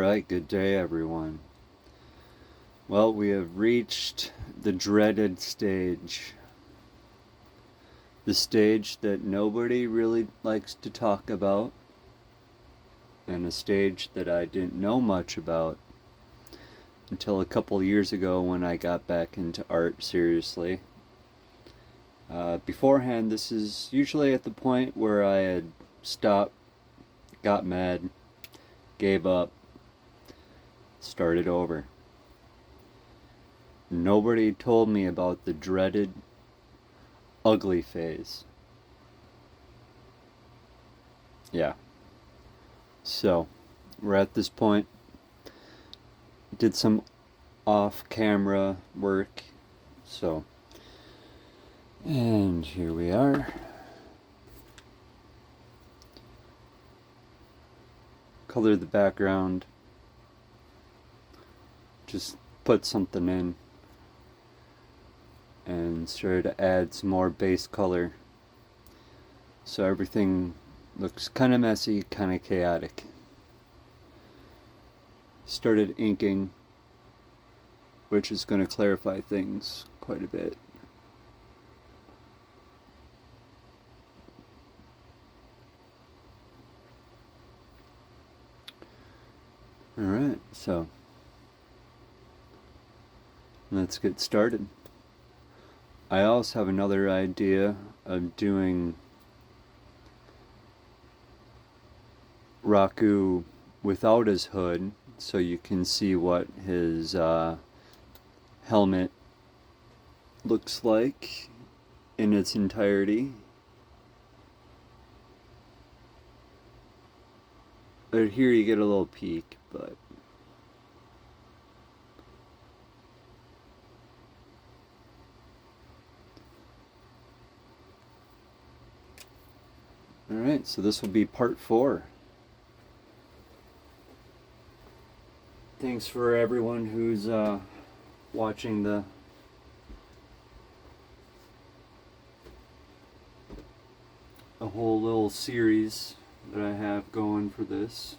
Alright, good day everyone. Well, we have reached the dreaded stage. The stage that nobody really likes to talk about, and a stage that I didn't know much about until a couple years ago when I got back into art seriously. Beforehand, this is usually at the point where I had stopped, got mad, gave up, started over. Nobody told me about the dreaded ugly phase. Yeah. So, we're at this point. Did some off-camera work. And here we are. Color the background. Just put something in. And started to add some more base color. So everything looks kind of messy, kind of chaotic. Started inking, which is going to clarify things quite a bit. Alright, so let's get started. I also have another idea of doing Raku without his hood, so you can see what his helmet looks like in its entirety. But here you get a little peek, but alright, so this will be part 4. Thanks for everyone who's watching the whole little series that I have going for this.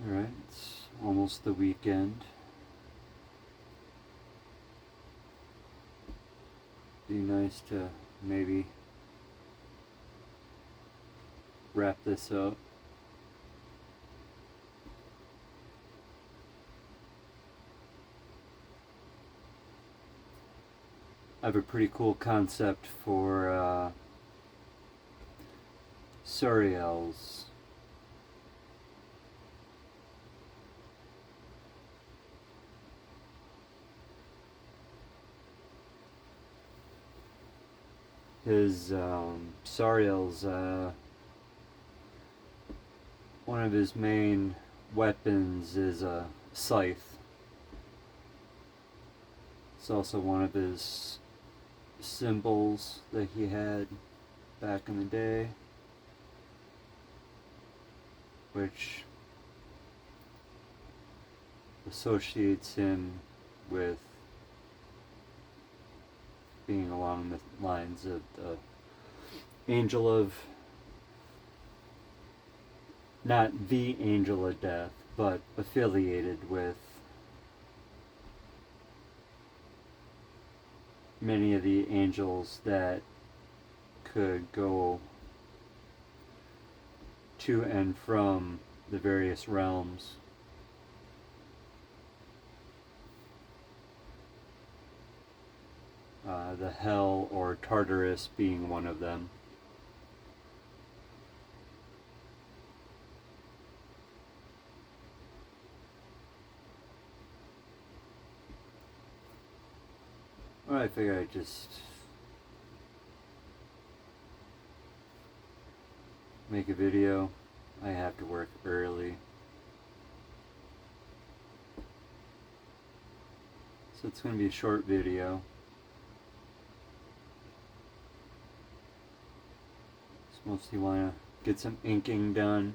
Alright, it's almost the weekend. Be nice to maybe wrap this up. I have a pretty cool concept for Suriel's. His Sariel's one of his main weapons is a scythe. It's also one of his symbols that he had back in the day, which associates him with being along the lines of the angel of, not the angel of death, but affiliated with many of the angels that could go to and from the various realms. The Hell or Tartarus being one of them. Well, I figured I'd just make a video. I have to work early. So it's going to be a short video. Just mostly want to get some inking done.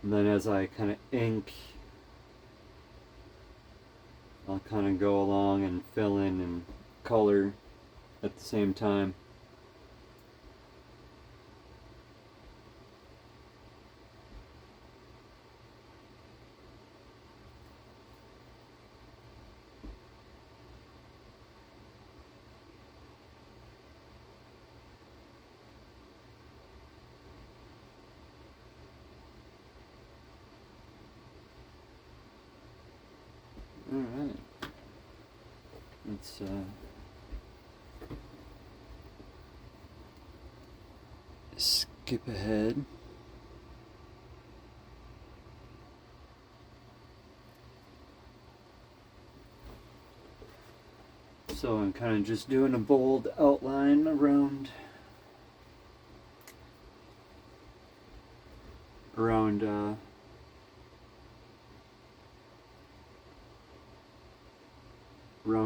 And then as I kind of ink, I'll kind of go along and fill in and color at the same time. Alright, let's skip ahead. So I'm kind of just doing a bold outline around around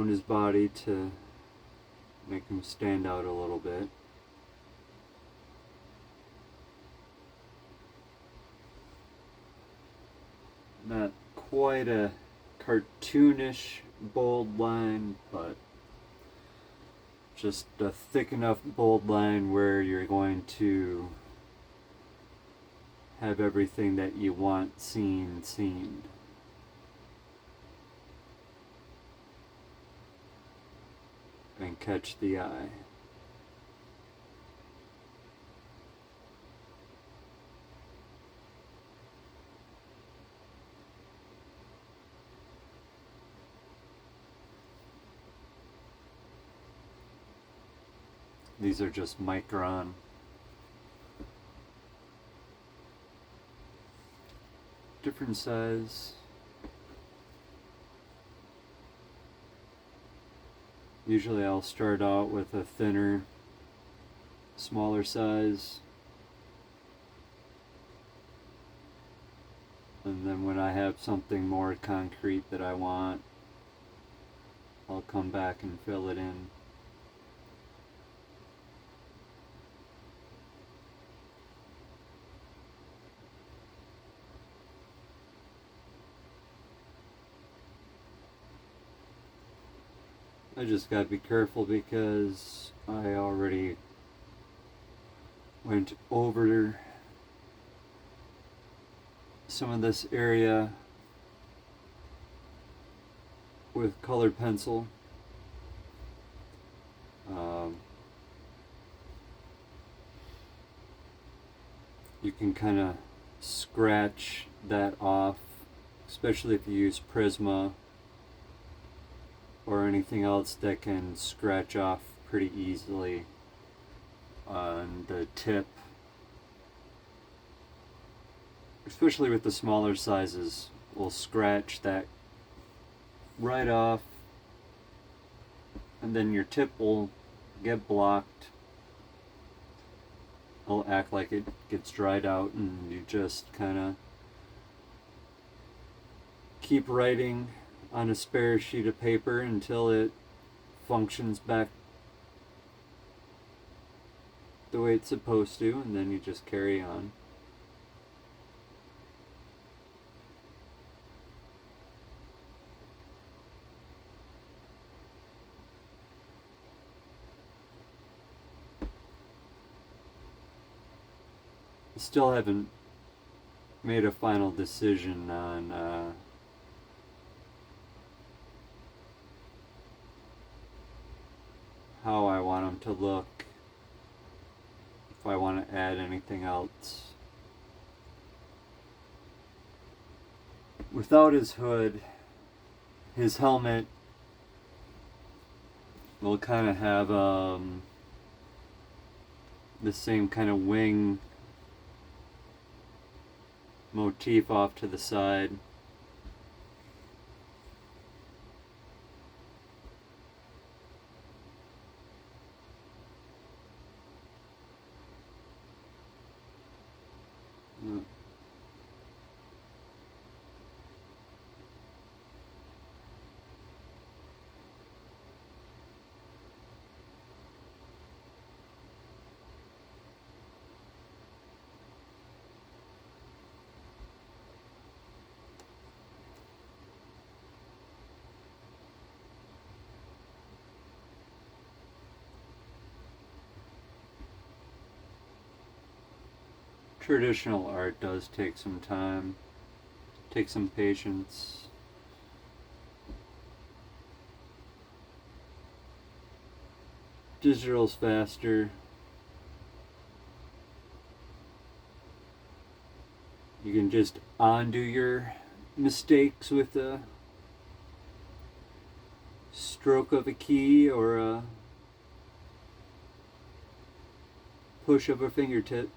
his body to make him stand out a little bit. Not quite a cartoonish bold line, but just a thick enough bold line where you're going to have everything that you want seen. And catch the eye. These are just micron. Different size. Usually I'll start out with a thinner, smaller size. And then when I have something more concrete that I want, I'll come back and fill it in. I just gotta be careful because I already went over some of this area with colored pencil. You can kind of scratch that off, especially if you use Prisma or anything else that can scratch off pretty easily on the tip. Especially with the smaller sizes, we'll scratch that right off, and then your tip will get blocked. It'll act like it gets dried out, and you just kind of keep writing on a spare sheet of paper until it functions back the way it's supposed to, and then you just carry on. Still haven't made a final decision on how I want them to look, if I want to add anything else. Without his hood, his helmet will kind of have the same kind of wing motif off to the side. Traditional art does take some time, take some patience. Digital's faster. You can just undo your mistakes with a stroke of a key or a push of a fingertip.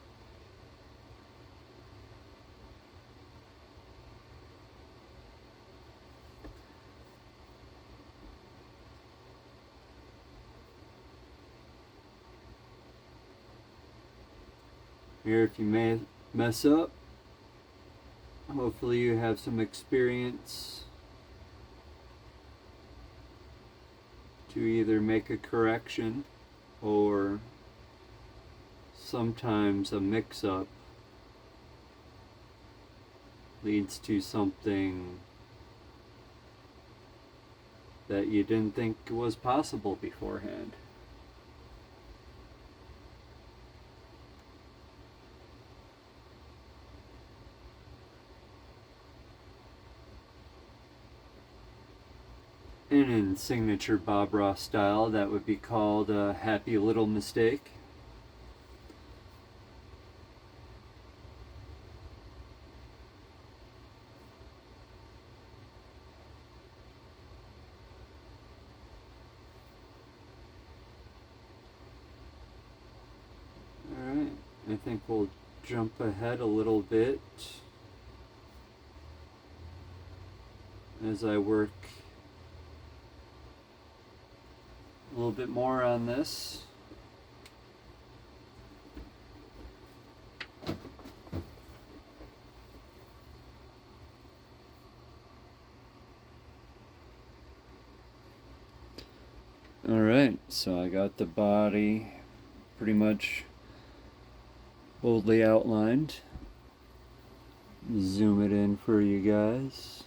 Here, if you may mess up, hopefully you have some experience to either make a correction, or sometimes a mix-up leads to something that you didn't think was possible beforehand. And in signature Bob Ross style, that would be called a happy little mistake. Alright, I think we'll jump ahead a little bit as I work a little bit more on this. Alright, so I got the body pretty much boldly outlined. Zoom it in for you guys.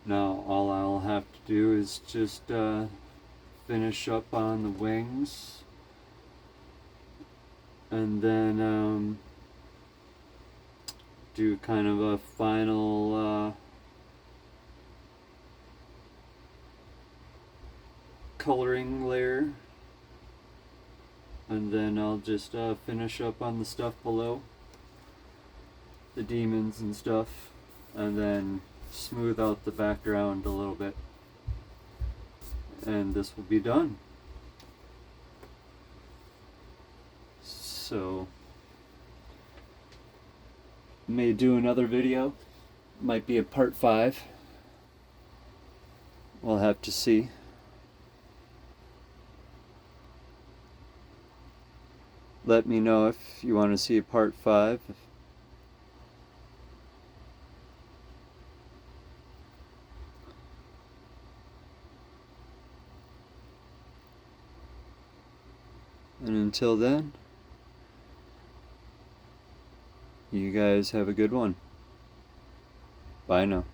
Now all I'll have to do is just finish up on the wings, and then do kind of a final coloring layer, and then I'll just finish up on the stuff below, the demons and stuff, and then smooth out the background a little bit, and this will be done. So May do another video. Might be a part 5. We'll have to see. Let me know if you want to see a part 5. And until then, you guys have a good one. Bye now.